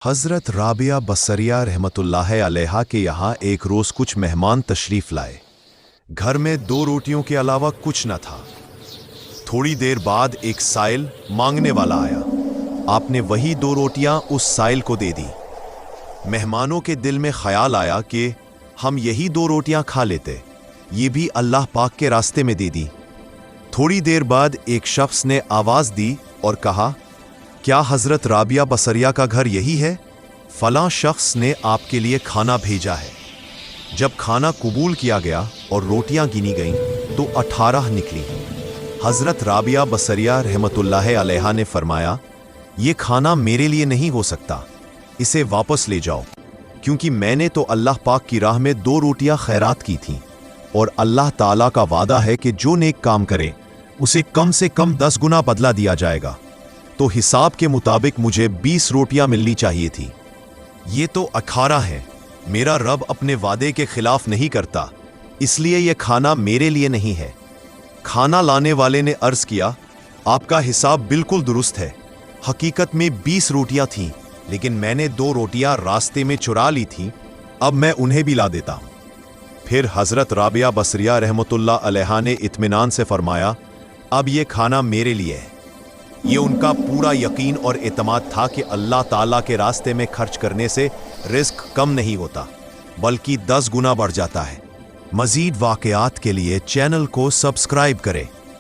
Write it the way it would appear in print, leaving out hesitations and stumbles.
हज़रत राबिया बसरिया रहमतुल्लाह अलैहा के यहाँ एक रोज़ कुछ मेहमान तशरीफ़ लाए। घर में 2 रोटियों के अलावा कुछ न था। थोड़ी देर बाद एक साइल मांगने वाला आया। आपने वही 2 रोटियां उस साइल को दे दी। मेहमानों के दिल में ख्याल आया कि हम यही 2 रोटियां खा लेते, ये भी अल्लाह पाक के रास्ते में दे दी। थोड़ी देर बाद एक शख्स ने आवाज़ दी और कहा, क्या हज़रत राबिया बसरिया का घर यही है? फलां शख्स ने आपके लिए खाना भेजा है। जब खाना कबूल किया गया और रोटियां गिनी गईं तो 18 निकली। हज़रत राबिया बसरिया रहमतुल्लाह अलैहा ने फरमाया, ये खाना मेरे लिए नहीं हो सकता, इसे वापस ले जाओ, क्योंकि मैंने तो अल्लाह पाक की राह में 2 रोटियां खैरात की थीं और अल्लाह ताला का वादा है कि जो नेक काम करे उसे कम से कम 10 गुना बदला दिया जाएगा। तो हिसाब के मुताबिक मुझे 20 रोटियां मिलनी चाहिए थी। ये तो अखाड़ा है, मेरा रब अपने वादे के खिलाफ नहीं करता, इसलिए यह खाना मेरे लिए नहीं है। खाना लाने वाले ने अर्ज किया, आपका हिसाब बिल्कुल दुरुस्त है, हकीकत में 20 रोटियां थीं, लेकिन मैंने 2 रोटियां रास्ते में चुरा ली थीं, अब मैं उन्हें भी ला देता हूं। फिर हज़रत राबिया बसरिया रहमतुल्लाह अलैहा ने इत्मीनान से फरमाया, अब ये खाना मेरे लिए है। ये उनका पूरा यकीन और एतमाद था कि अल्लाह ताला के रास्ते में खर्च करने से रिस्क कम नहीं होता, बल्कि 10 गुना बढ़ जाता है। मज़ीद वाक़यात के लिए चैनल को सब्सक्राइब करें।